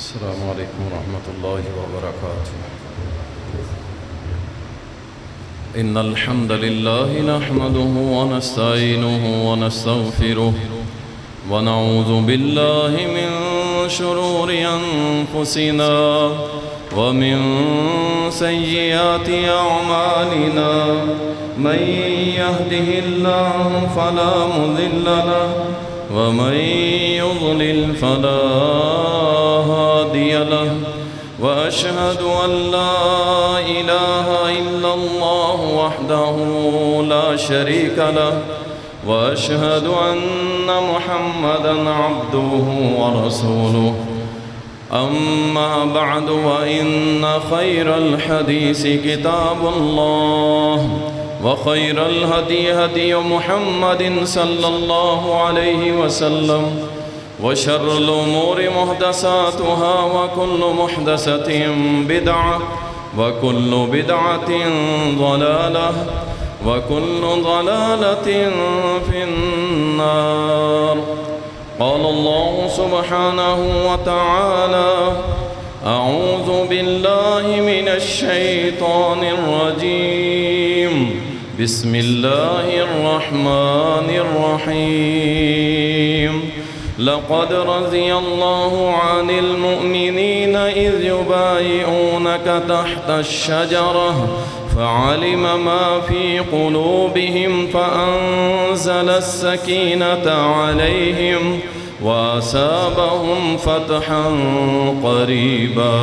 السلام عليكم ورحمة الله وبركاته. إن الحمد لله نحمده ونستعينه ونستغفره ونعوذ بالله من شرور أنفسنا ومن سيئات أعمالنا. من يهده الله فلا مضل له ومن يضلل فلا هادي له. وأشهد أن لا إله إلا الله وحده لا شريك له وأشهد أن محمدًا عبده ورسوله. أما بعد وإن خير الحديث كتاب الله وخير الهدي هدي محمد صلى الله عليه وسلم وشر الأمور محدثاتها وكل محدثة بدعة وكل بدعة ضلالة وكل ضلالة في النار. قال الله سبحانه وتعالى: أعوذ بالله من الشيطان الرجيم. بسم الله الرحمن الرحيم. لقد رضي الله عن المؤمنين إذ يبايعونك تحت الشجرة فعلم ما في قلوبهم فأنزل السكينة عليهم وأثابهم فتحا قريبا.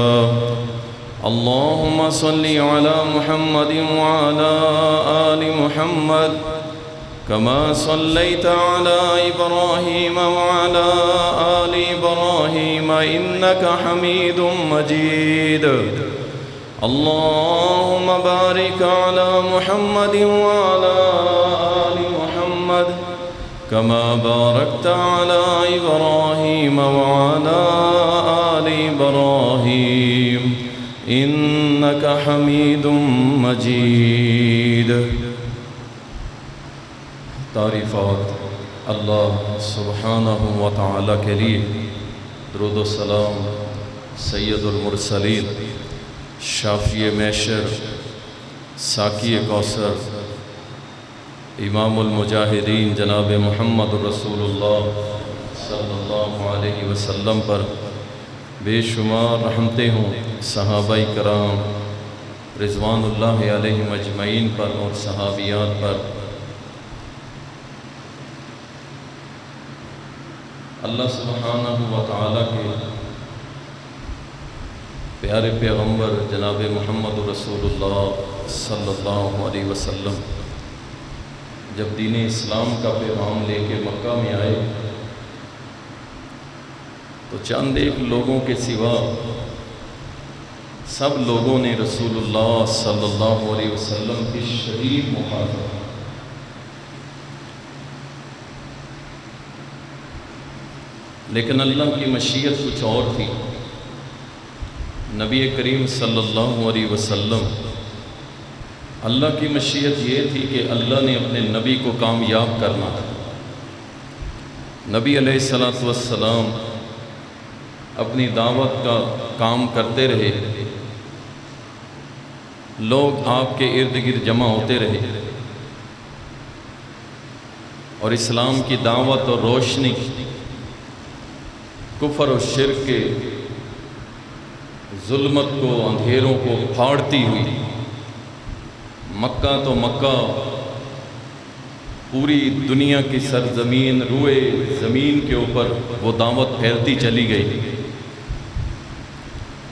اللهم صل على محمد وعلى آل محمد كما صليت على إبراهيم وعلى آل إبراهيم إنك حميد مجيد. اللهم بارك على محمد وعلى آل محمد كما باركت على إبراهيم وعلى آل إبراهيم إنك حميد مجيد. تعریفات اللہ سبحانہ و تعالی کے لیے، درود و سلام سید المرسلین، شافی محشر، ساقی کوثر، امام المجاہدین جناب محمد رسول اللہ صلی اللہ علیہ وسلم پر بے شمار رحمتیں ہوں، صحابہ کرام رضوان اللہ علیہم اجمعین پر اور صحابیات پر. اللہ سبحانہ و تعالیٰ کے پیارے پیغمبر جناب محمد رسول اللہ صلی اللہ علیہ وسلم جب دین اسلام کا پیغام لے کے مکہ میں آئے تو چند ایک لوگوں کے سوا سب لوگوں نے رسول اللہ صلی اللہ علیہ وسلم کی شدید مخالفت. لیکن اللہ کی مشیت کچھ اور تھی. نبی کریم صلی اللہ علیہ وسلم، اللہ کی مشیت یہ تھی کہ اللہ نے اپنے نبی کو کامیاب کرنا تھا. نبی علیہ السلام اپنی دعوت کا کام کرتے رہے، لوگ آپ کے ارد گرد جمع ہوتے رہے اور اسلام کی دعوت اور روشنی کفر و شرک کے ظلمت کو، اندھیروں کو پھاڑتی ہوئی مکہ تو مکہ، پوری دنیا کی سرزمین، روئے زمین کے اوپر وہ دعوت پھیلتی چلی گئی،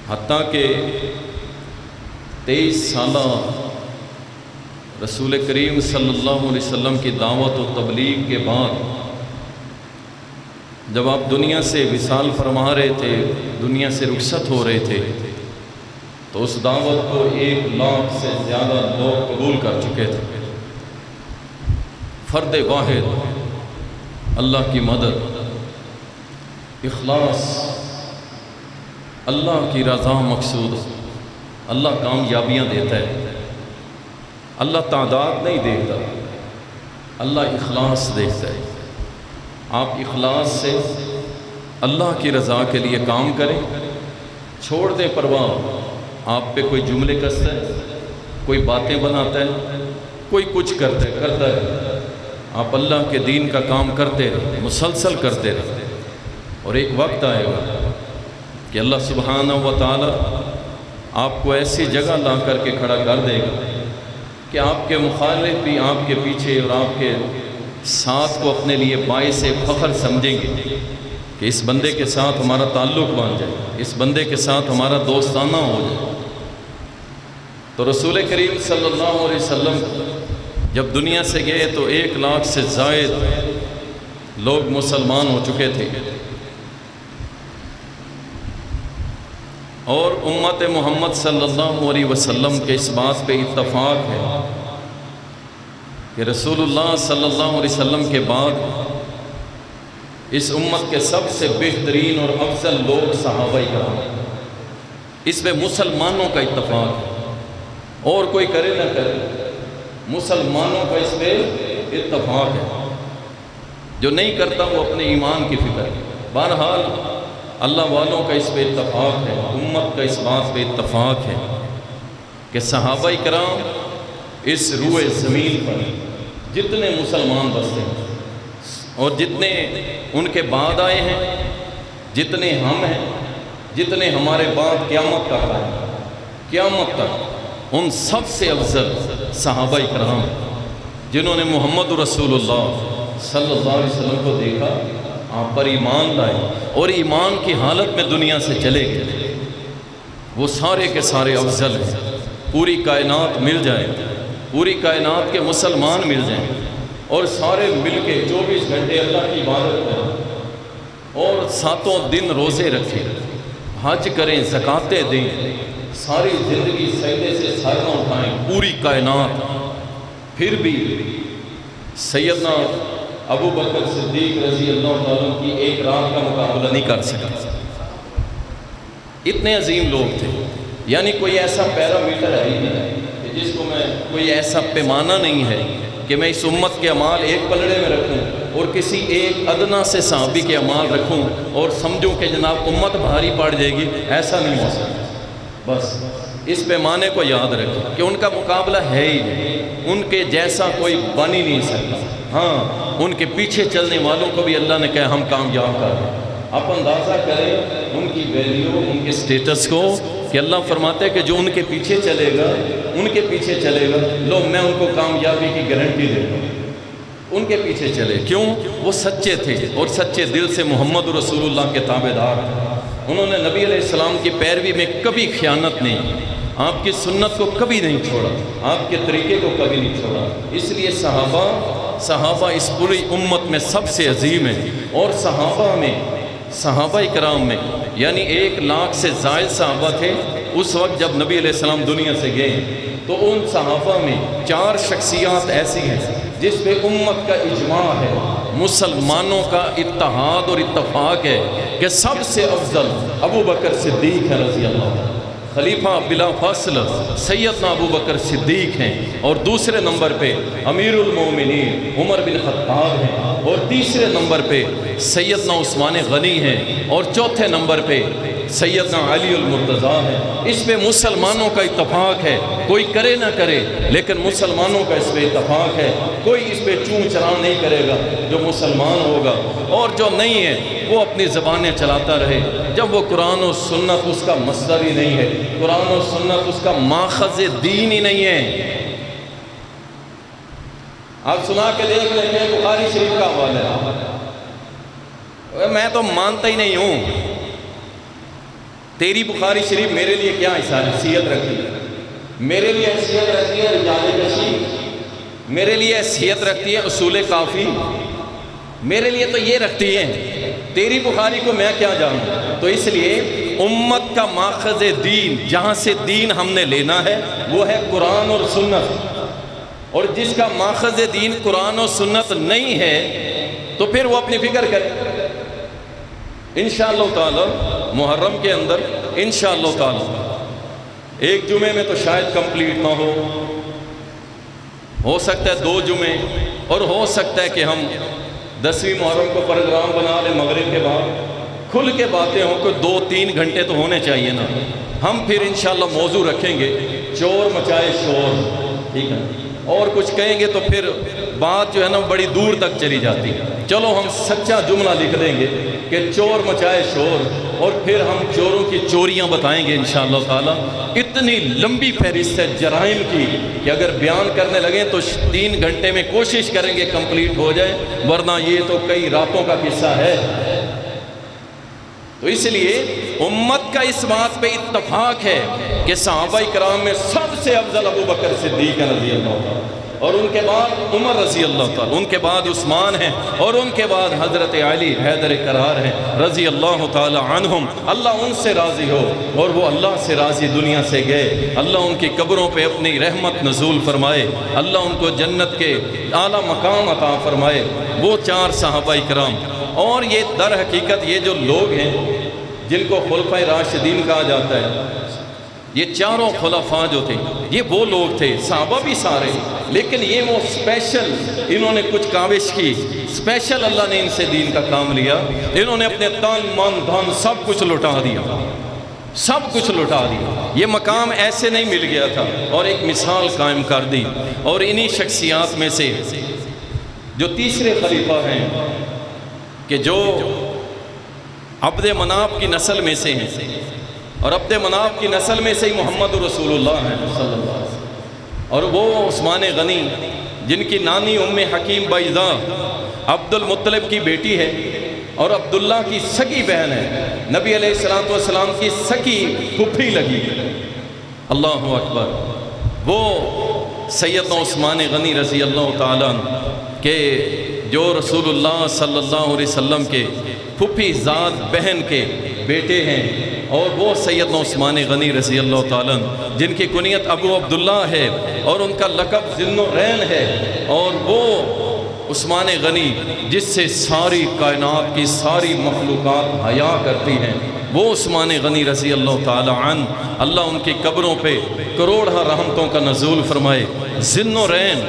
حتیٰ کہ 23 سالہ رسول کریم صلی اللہ علیہ وسلم کی دعوت و تبلیغ کے بعد جب آپ دنیا سے وصال فرما رہے تھے، دنیا سے رخصت ہو رہے تھے، تو اس دعوت کو 1 لاکھ سے زیادہ لوگ قبول کر چکے تھے. فرد واحد، اللہ کی مدد، اخلاص، اللہ کی رضا مقصود. اللہ کامیابیاں دیتا ہے، اللہ تعداد نہیں دیکھتا، اللہ اخلاص دیکھتا ہے. آپ اخلاص سے اللہ کی رضا کے لیے کام کریں، چھوڑ دیں پرواہ، آپ پہ کوئی جملے کستا ہے، کوئی باتیں بناتا ہے، کوئی کچھ کرتا ہے، آپ اللہ کے دین کا کام کرتے رہے، مسلسل کرتے رہے، اور ایک وقت آئے گا کہ اللہ سبحانہ و تعالی آپ کو ایسی جگہ لا کر کے کھڑا کر دے گا کہ آپ کے مخالف بھی آپ کے پیچھے اور آپ کے ساتھ کو اپنے لیے باعث فخر سمجھیں گے کہ اس بندے کے ساتھ ہمارا تعلق بن جائے، اس بندے کے ساتھ ہمارا دوستانہ ہو جائے۔ تو رسول کریم صلی اللہ علیہ وسلم جب دنیا سے گئے تو 1 لاکھ سے زائد لوگ مسلمان ہو چکے تھے، اور امت محمد صلی اللہ علیہ وسلم کے اس بات پہ اتفاق ہے کہ رسول اللہ صلی اللہ علیہ وسلم کے بعد اس امت کے سب سے بہترین اور افضل لوگ صحابہ کرام، اس پہ مسلمانوں کا اتفاق ہے، اور کوئی کرے نہ کرے، مسلمانوں کا اس پہ اتفاق ہے۔ جو نہیں کرتا وہ اپنے ایمان کی فکر ہے۔ بہرحال اللہ والوں کا اس پہ اتفاق ہے، امت کا اس بات پہ اتفاق ہے کہ صحابہ کرام اس روئے زمین پر جتنے مسلمان بستے ہیں اور جتنے ان کے بعد آئے ہیں، جتنے ہم ہیں، جتنے ہمارے بعد قیامت تک آئے، قیامت تک ان سب سے افضل صحابہ کرام جنہوں نے محمد رسول اللہ صلی اللہ علیہ وسلم کو دیکھا، آپ پر ایمان لائے اور ایمان کی حالت میں دنیا سے چلے گئے، وہ سارے کے سارے افضل ہیں۔ پوری کائنات مل جائے، پوری کائنات کے مسلمان مل جائیں اور سارے مل کے 24 گھنٹے اللہ کی عبادت کریں اور 7 دن روزے رکھیں، حج کریں، زکاتیں دیں، ساری زندگی سجدے سے سر نہ اٹھائیں، پوری کائنات، پھر بھی سیدنا ابو بکر صدیق رضی اللہ تعالیٰ کی ایک رات کا مقابلہ نہیں کر سکتے۔ اتنے عظیم لوگ تھے، یعنی کوئی ایسا پیرامیٹر ہے ہی نہیں کہ جس کو میں، کوئی ایسا پیمانہ نہیں ہے کہ میں اس امت کے اعمال ایک پلڑے میں رکھوں اور کسی ایک ادنا سے صحابی کے اعمال رکھوں اور سمجھوں کہ جناب امت بھاری پڑ جائے گی، ایسا نہیں ہو سکتا۔ بس اس پیمانے کو یاد رکھیں کہ ان کا مقابلہ ہے ہی نہیں، ان کے جیسا کوئی بن ہی نہیں سکتا۔ ہاں، ان کے پیچھے چلنے والوں کو بھی اللہ نے کہا ہم کامیاب کر دیں۔ آپ اندازہ کریں ان کی ویلیو، ان کے سٹیٹس کو، کہ اللہ فرماتے ہیں کہ جو ان کے پیچھے چلے گا، ان کے پیچھے چلے گا، لو میں ان کو کامیابی کی گارنٹی دیتا ہوں۔ ان کے پیچھے چلے، کیوں؟ وہ سچے تھے اور سچے دل سے محمد رسول اللہ کے تابعدار تھے۔ انہوں نے نبی علیہ السلام کی پیروی میں کبھی خیانت نہیں کی، آپ کی سنت کو کبھی نہیں چھوڑا، آپ کے طریقے کو کبھی نہیں چھوڑا۔ اس لیے صحابہ اس پوری امت میں سب سے عظیم ہیں، اور صحابہ کرام میں یعنی 1 لاکھ سے زائد صحابہ تھے اس وقت جب نبی علیہ السلام دنیا سے گئے، تو ان صحابہ میں 4 شخصیات ایسی ہیں جس پہ امت کا اجماع ہے، مسلمانوں کا اتحاد اور اتفاق ہے کہ سب سے افضل ابو بکر صدیق ہے رضی اللہ عنہ، خلیفہ بلا فاصل سیدنا ابو بکر صدیق ہیں، اور دوسرے نمبر پہ امیر المومنین عمر بن خطاب ہیں، اور تیسرے نمبر پہ سیدنا عثمان غنی ہیں، اور چوتھے نمبر پہ سیدنا علی المرتضیٰ ہے۔ اس پہ مسلمانوں کا اتفاق ہے، کوئی کرے نہ کرے لیکن مسلمانوں کا اس پہ اتفاق ہے، کوئی اس پہ چون چران نہیں کرے گا جو مسلمان ہوگا، اور جو نہیں ہے وہ اپنی زبانیں چلاتا رہے جب وہ قرآن و سنت اس کا مصدر ہی نہیں ہے، قرآن و سنت اس کا ماخذ دین ہی نہیں ہے۔ آپ سنا کے دیکھ لیں کہ بخاری شریف کا حوالہ ہے، میں تو مانتا ہی نہیں ہوں، تیری بخاری شریف میرے لیے کیا حیثیت رکھتی ہے؟ میرے لیے حیثیت رکھتی ہے رجال کشی، میرے لیے حیثیت رکھتی ہے اصول کافی، میرے لیے تو یہ رکھتی ہے، تیری بخاری کو میں کیا جانوں؟ تو اس لیے امت کا ماخذ دین، جہاں سے دین ہم نے لینا ہے وہ ہے قرآن اور سنت، اور جس کا ماخذ دین قرآن و سنت نہیں ہے تو پھر وہ اپنی فکر کرے۔ انشاءاللہ تعالی محرم کے اندر انشاءاللہ تعالی 1 جمعے میں تو شاید کمپلیٹ نہ ہو سکتا ہے 2 جمعے، اور ہو سکتا ہے کہ ہم 10ویں محرم کو پروگرام بنا لیں مغرب کے بعد، کھل کے باتیں ہوں، کوئی 2-3 گھنٹے تو ہونے چاہیے نا. ہم پھر انشاءاللہ موضوع رکھیں گے چور مچائے شور، ٹھیک ہے، اور کچھ کہیں گے تو پھر بات جو ہے نا بڑی دور تک چلی جاتی ہے. چلو ہم سچا جملہ لکھ دیں گے کہ چور مچائے شور، اور پھر ہم چوروں کی چوریاں بتائیں گے انشاءاللہ تعالی. اتنی لمبی فہرست ہے جرائم کی کہ اگر بیان کرنے لگیں تو 3 گھنٹے میں کوشش کریں گے کمپلیٹ ہو جائے، ورنہ یہ تو کئی راتوں کا قصہ ہے. تو اس لیے امت کا اس بات پہ اتفاق ہے کہ صحابہ کرام میں سب سے افضل ابو بکر صدیق رضی اللہ تعالیٰ، اور ان کے بعد عمر رضی اللہ تعالیٰ، ان کے بعد عثمان ہیں، اور ان کے بعد حضرت علی حیدر کرار ہیں رضی اللہ تعالیٰ عنہم. اللہ ان سے راضی ہو، اور وہ اللہ سے راضی دنیا سے گئے. اللہ ان کی قبروں پہ اپنی رحمت نزول فرمائے، اللہ ان کو جنت کے اعلیٰ مقام عطا فرمائے. وہ 4 صحابہ کرام. اور یہ در حقیقت یہ جو لوگ ہیں جن کو خلفائے راشدین کہا جاتا ہے، یہ چاروں خلفاء جو تھے یہ وہ لوگ تھے، صحابہ بھی سارے، لیکن یہ وہ اسپیشل، انہوں نے کچھ کاوش کی، اسپیشل اللہ نے ان سے دین کا کام لیا. انہوں نے اپنے تن من دھن سب کچھ لٹا دیا، سب کچھ لٹا دیا. یہ مقام ایسے نہیں مل گیا تھا، اور ایک مثال قائم کر دی. اور انہی شخصیات میں سے جو تیسرے خلیفہ ہیں کہ جو عبد مناف کی نسل میں سے ہیں، اور عبد مناف کی نسل میں سے ہی محمد رسول اللہ ہیں صلی اللہ علیہ وسلم. اور وہ عثمان غنی جن کی نانی ام حکیم بیضا عبد المطلب کی بیٹی ہے، اور عبداللہ کی سکی بہن ہے، نبی علیہ الصلوۃ والسلام کی سکی پھپھی لگی. اللہ اکبر. وہ سیدنا عثمان غنی رضی اللہ تعالیٰ کہ جو رسول اللہ صلی اللہ علیہ وسلم کے پھپھی ذات بہن کے بیٹے ہیں، اور وہ سیدنا عثمان غنی رضی اللہ تعالیٰ جن کی کنیت ابو عبداللہ ہے، اور ان کا لقب ذی النورین ہے. اور وہ عثمان غنی جس سے ساری کائنات کی ساری مخلوقات حیا کرتی ہیں، وہ عثمان غنی رضی اللہ تعالیٰ عنہ. اللہ ان کی قبروں پہ کروڑہ رحمتوں کا نزول فرمائے. ذی النورین،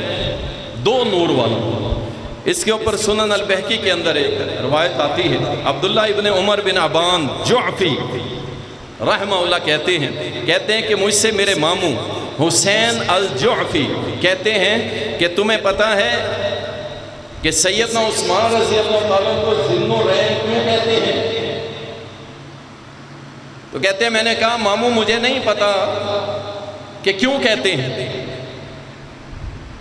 2 نور والا. اس کے اوپر سنن البہقی کے اندر ایک روایت آتی ہے، عبداللہ ابن عمر بن عبان جعفی رحمہ اللہ کہتے ہیں کہ مجھ سے میرے ماموں حسین الجعفی کہتے ہیں کہ تمہیں پتہ ہے کہ سیدنا عثمان رضی اللہ تعالیٰ کو ذی النورین کیوں کہتے ہیں؟ تو کہتے ہیں میں نے کہا ماموں مجھے نہیں پتا کہ کیوں کہتے ہیں.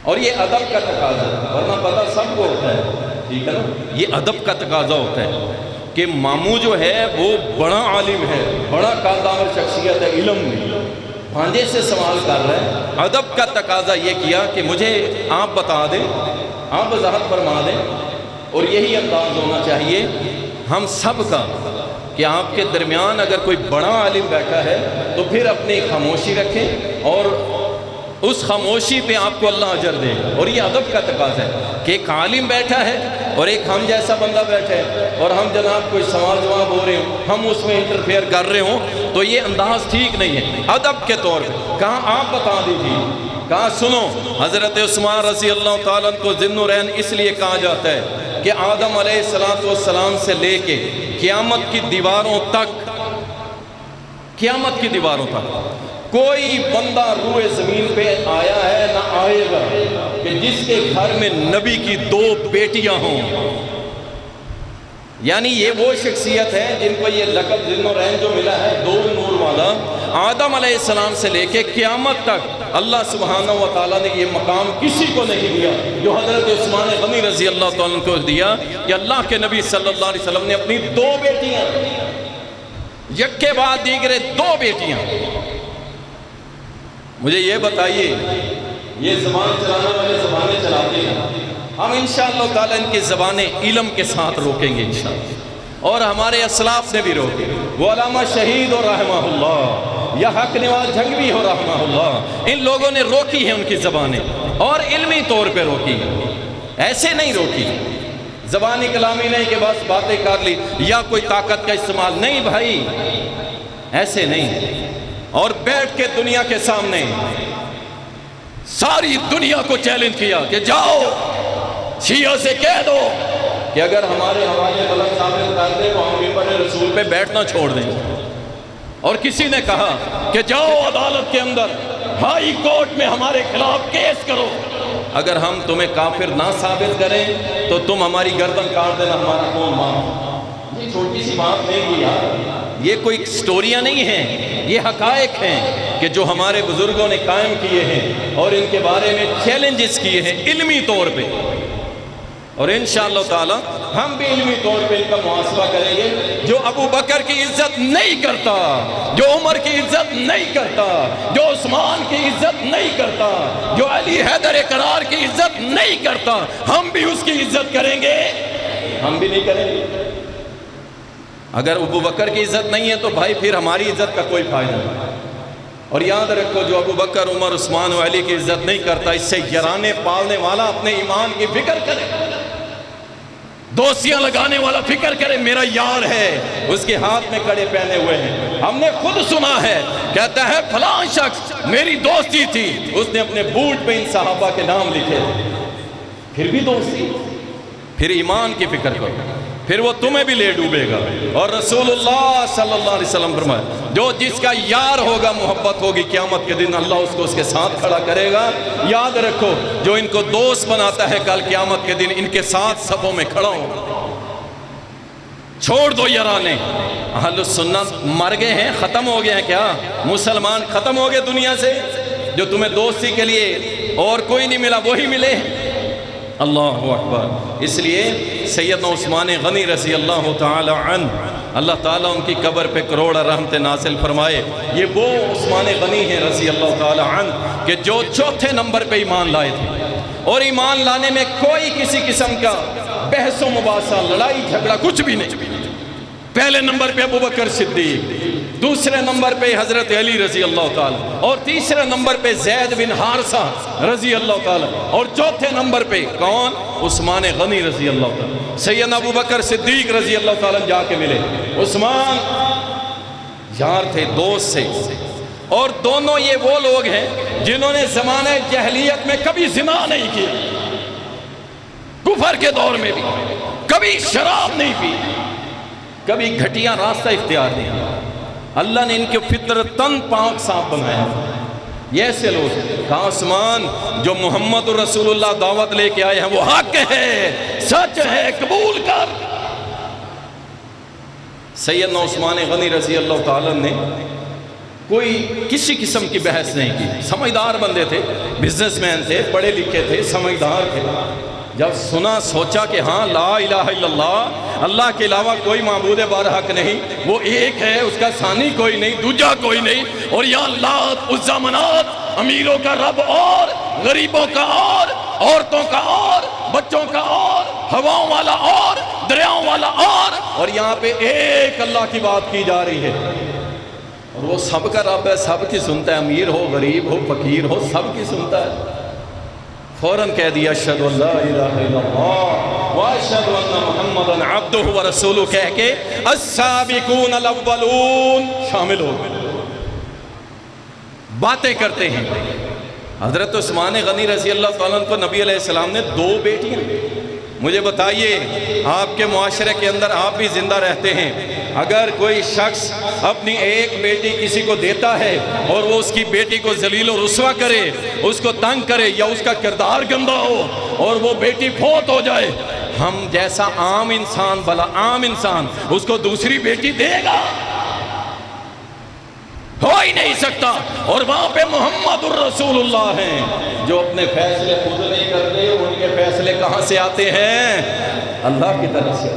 اور یہ ادب کا تقاضا ہے، ورنہ پتہ سب کو ہوتا ہے، ٹھیک ہے نا. یہ ادب کا تقاضا ہوتا ہے کہ ماموں جو ہے وہ بڑا عالم ہے، بڑا کاردار شخصیت ہے علم میں، بھانجے سے سوال کر رہا ہے. ادب کا تقاضا یہ کیا کہ مجھے آپ بتا دیں، آپ وضاحت فرما دیں. اور یہی انداز ہونا چاہیے ہم سب کا کہ آپ کے درمیان اگر کوئی بڑا عالم بیٹھا ہے تو پھر اپنی خاموشی رکھیں، اور اس خاموشی پہ آپ کو اللہ اجر دے. اور یہ ادب کا تقاضا ہے کہ ایک عالم بیٹھا ہے اور ایک ہم جیسا بندہ بیٹھا ہے، اور ہم جناب کوئی سوال جواب ہو رہے ہوں، ہم اس میں انٹرفیئر کر رہے ہوں، تو یہ انداز ٹھیک نہیں ہے. ادب کے طور پہ کہاں آپ بتا دیجیے، کہاں سنو. حضرت عثمان رضی اللہ تعالیٰ کو ذی النورین اس لیے کہا جاتا ہے کہ آدم علیہ السلام سے لے کے قیامت کی دیواروں تک، قیامت کی دیواروں تک کوئی بندہ روئے زمین پہ آیا ہے نہ آئے گا کہ جس کے گھر میں نبی کی 2 بیٹیاں ہوں. یعنی یہ وہ شخصیت ہے جن کو یہ لقب ذی النورین جو ملا ہے، 2 نور والا. آدم علیہ السلام سے لے کے قیامت تک اللہ سبحانہ و تعالیٰ نے یہ مقام کسی کو نہیں دیا جو حضرت عثمان غنی رضی اللہ تعالیٰ کو دیا کہ اللہ کے نبی صلی اللہ علیہ وسلم نے اپنی 2 بیٹیاں، یک کے بعد دیگرے 2 بیٹیاں. مجھے یہ بتائیے، یہ زبان چلانے والے زبانیں چلاتے ہیں، ہم انشاءاللہ تعالیٰ ان کی زبانیں علم کے ساتھ روکیں گے انشاءاللہ، اور ہمارے اسلاف نے بھی روکے. وہ علامہ شہید اور رحمہ اللہ، یا حق نواز جھنگوی ہو رحمہ اللہ، ان لوگوں نے روکی ہیں ان کی زبانیں، اور علمی طور پہ روکی ہیں، ایسے نہیں روکی زبانی کلامی نہیں کہ بس باتیں کر لی یا کوئی طاقت کا استعمال نہیں. بھائی ایسے نہیں. اور بیٹھ کے دنیا کے سامنے ساری دنیا کو چیلنج کیا کہ جاؤ شیعہ سے کہہ دو کہ اگر ہمارے حوالے غلط ثابت کر دیں تو ہم ممبر رسول پہ بیٹھنا چھوڑ دیں. اور کسی نے کہا کہ جاؤ عدالت کے اندر ہائی کورٹ میں ہمارے خلاف کیس کرو، اگر ہم تمہیں کافر نہ ثابت کریں تو تم ہماری گردن کاٹ دینا، ہمارا کون معاف. یہ چھوٹی سی بات نہیں کی یار، یہ کوئی سٹوریاں نہیں ہیں، یہ حقائق ہیں کہ جو ہمارے بزرگوں نے قائم کیے ہیں اور ان کے بارے میں چیلنجز کیے ہیں علمی طور پہ. اور انشاءاللہ تعالی ہم بھی علمی طور پہ ان کا محاسبہ کریں گے. جو ابو بکر کی عزت نہیں کرتا، جو عمر کی عزت نہیں کرتا، جو عثمان کی عزت نہیں کرتا، جو علی حیدر کرار کی عزت نہیں کرتا، ہم بھی اس کی عزت کریں گے؟ ہم بھی نہیں کریں گے. اگر ابو بکر کی عزت نہیں ہے تو بھائی پھر ہماری عزت کا کوئی فائدہ نہیں. اور یاد رکھو، جو ابو بکر، عمر، عثمان و علی کی عزت نہیں کرتا، اس سے یارانے پالنے والا اپنے ایمان کی فکر کرے، دوستیاں لگانے والا فکر کرے. میرا یار ہے، اس کے ہاتھ میں کڑے پہنے ہوئے ہیں، ہم نے خود سنا ہے، کہتا ہے فلاں شخص میری دوستی تھی، اس نے اپنے بوٹ پہ ان صحابہ کے نام لکھے تھے. پھر بھی دوستی، پھر ایمان کی فکر کرو، پھر وہ تمہیں بھی لے ڈوبے گا. اور رسول اللہ صلی اللہ علیہ وسلم فرمایا، جو جس کا یار ہوگا محبت ہوگی، قیامت کے دن اللہ اس کو اس کے ساتھ کھڑا کرے گا. یاد رکھو، جو ان کو دوست بناتا ہے کل قیامت کے دن ان کے ساتھ صفوں میں کھڑا ہو. چھوڑ دو یارانے. اہل السنت مر گئے ہیں، ختم ہو گئے ہیں کیا؟ مسلمان ختم ہو گئے دنیا سے؟ جو تمہیں دوستی کے لیے اور کوئی نہیں ملا وہی ملے. اللہ اکبر. اس لیے سیدنا عثمان غنی رضی اللہ تعالی عنہ، اللہ تعالیٰ ان کی قبر پہ کروڑ رحمت نازل فرمائے. یہ وہ عثمان غنی ہیں رضی اللہ تعالی عنہ کہ جو چوتھے نمبر پہ ایمان لائے تھے، اور ایمان لانے میں کوئی کسی قسم کا بحث و مباحثہ، لڑائی جھگڑا کچھ بھی نہیں. پہلے نمبر پہ ابو بکر صدیق، دوسرے نمبر پہ حضرت علی رضی اللہ تعالی، اور تیسرے نمبر پہ زید بن حارثہ رضی اللہ تعالی، اور چوتھے نمبر پہ کون؟ عثمان غنی رضی اللہ تعالی. سیدنا ابو بکر صدیق رضی اللہ تعالی جا کے ملے. عثمان یار تھے، دوست تھے، اور دونوں یہ وہ لوگ ہیں جنہوں نے زمانہ جہلیت میں کبھی زنا نہیں کیا، کفر کے دور میں بھی کبھی شراب نہیں پی، کبھی گھٹیا راستہ اختیار نہیں کیا. اللہ نے ان کے فطرتاً پاک صاف بنایا. یہ ایسے لوگ کہا عثمان جو محمد رسول اللہ دعوت لے کے آئے ہیں وہ حق ہے، سچ ہے، قبول کر. سیدنا عثمان غنی رضی اللہ تعالیٰ نے کوئی کسی قسم کی بحث نہیں کی. سمجھدار بندے تھے، بزنس مین تھے، پڑھے لکھے تھے، سمجھدار تھے. جب سنا سوچا کہ ہاں لا الہ الا اللہ، اللہ کے علاوہ کوئی معبود برحق نہیں، وہ ایک ہے، اس کا ثانی کوئی نہیں، دوجا کوئی نہیں، اور یا لات عزا منات، امیروں کا رب اور غریبوں کا اور عورتوں کا اور بچوں کا اور ہواؤں والا اور دریاؤں والا اور یہاں پہ ایک اللہ کی بات کی جا رہی ہے. اور وہ سب کا رب ہے، سب کی سنتا ہے، امیر ہو غریب ہو فقیر ہو سب کی سنتا ہے. فوراً کہہ دیا اشہد ان لا الہ الا اللہ واشہد ان محمدا عبدہ ورسولہ، کہہ کے السابقون الاولون شامل ہو باتیں کرتے ہیں. حضرت عثمان غنی رضی اللہ تعالیٰ عنہ کو نبی علیہ السلام نے 2 بیٹیاں. مجھے بتائیے، آپ کے معاشرے کے اندر آپ بھی زندہ رہتے ہیں، اگر کوئی شخص اپنی ایک بیٹی کسی کو دیتا ہے اور وہ اس کی بیٹی کو ذلیل و رسوا کرے، اس کو تنگ کرے، یا اس کا کردار گندا ہو اور وہ بیٹی فوت ہو جائے، ہم جیسا عام انسان، بھلا عام انسان اس کو دوسری بیٹی دے گا؟ ہو ہی نہیں سکتا. اور وہاں پہ محمد الرسول اللہ ہیں جو اپنے فیصلے خود نہیں کرتے، ان کے فیصلے کہاں سے آتے ہیں؟ اللہ کی طرف سے.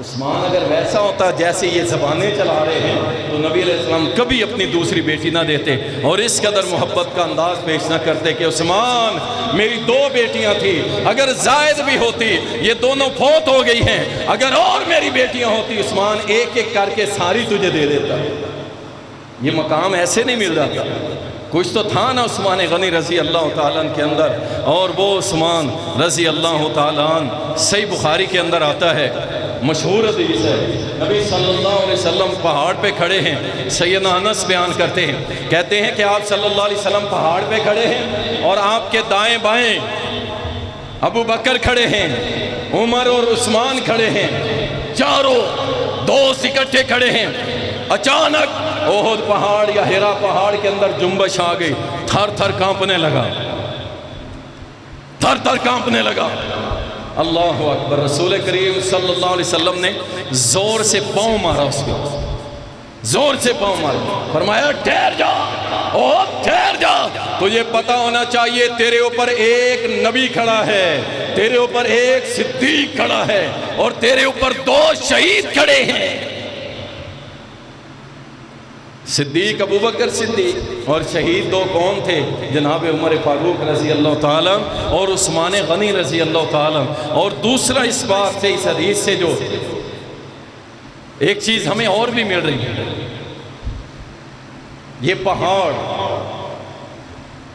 عثمان اگر ویسا ہوتا جیسے یہ زبانیں چلا رہے ہیں تو نبی علیہ السلام کبھی اپنی دوسری بیٹی نہ دیتے اور اس قدر محبت کا انداز پیش نہ کرتے کہ عثمان میری 2 بیٹیاں تھیں، اگر زائد بھی ہوتی یہ دونوں فوت ہو گئی ہیں، اگر اور میری بیٹیاں ہوتی عثمان ایک ایک کر کے ساری تجھے دے دیتا. یہ مقام ایسے نہیں مل جاتا. کچھ تو تھا نا عثمان غنی رضی اللہ تعالیٰ عنہ کے اندر. اور وہ عثمان رضی اللہ تعالیٰ عنہ صحیح بخاری کے اندر آتا ہے، مشہور حدیث ہے، نبی صلی اللہ علیہ وسلم پہاڑ پہ کھڑے ہیں. سیدنا انس بیان کرتے ہیں، کہتے ہیں کہ آپ صلی اللہ علیہ وسلم پہاڑ پہ کھڑے ہیں اور آپ کے دائیں بائیں ابو بکر کھڑے ہیں عمر اور عثمان کھڑے ہیں، چاروں دوست اکٹھے کھڑے ہیں. اچانک احد پہاڑ یا ہرا پہاڑ کے اندر جنبش آ گئی، تھر تھر کانپنے لگا، تھر تھر کانپنے لگا. اللہ اکبر. رسول کریم صلی اللہ علیہ وسلم نے زور سے پاؤں مارا، اس کو زور سے پاؤں مارا، فرمایا ٹھہر جا، احد ٹھہر جا. تجھے پتا ہونا چاہیے تیرے اوپر ایک نبی کھڑا ہے، تیرے اوپر ایک صدیق کھڑا ہے، اور تیرے اوپر 2 شہید کھڑے ہیں. صدیق ابوبکر صدیق، اور شہید 2 کون تھے؟ جناب عمر فاروق رضی اللہ تعالیٰ اور عثمان غنی رضی اللہ تعالیٰ. اور دوسرا اس بات سے، اس حدیث سے جو ایک چیز ہمیں اور بھی مل رہی ہے، یہ پہاڑ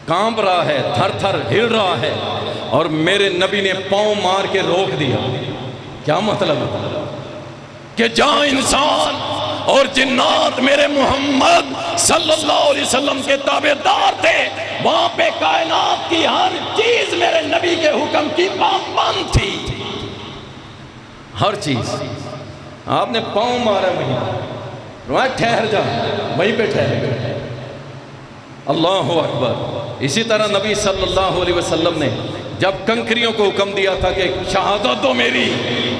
کانپ رہا ہے، تھر تھر ہل رہا ہے، اور میرے نبی نے پاؤں مار کے روک دیا. کیا مطلب ہے؟ کہ جہاں انسان اور جنات میرے محمد صلی اللہ علیہ وسلم کے تابعدار تھے، وہاں پہ کائنات کی ہر چیز میرے نبی کے حکم کی پابند تھی، ہر چیز. آپ نے پاؤں مارا، وہیں ٹھہر جا، وہیں پہ ٹھہر گئے. اللہ اکبر. اسی طرح نبی صلی اللہ علیہ وسلم نے جب کنکریوں کو حکم دیا تھا کہ شہادت دو میری،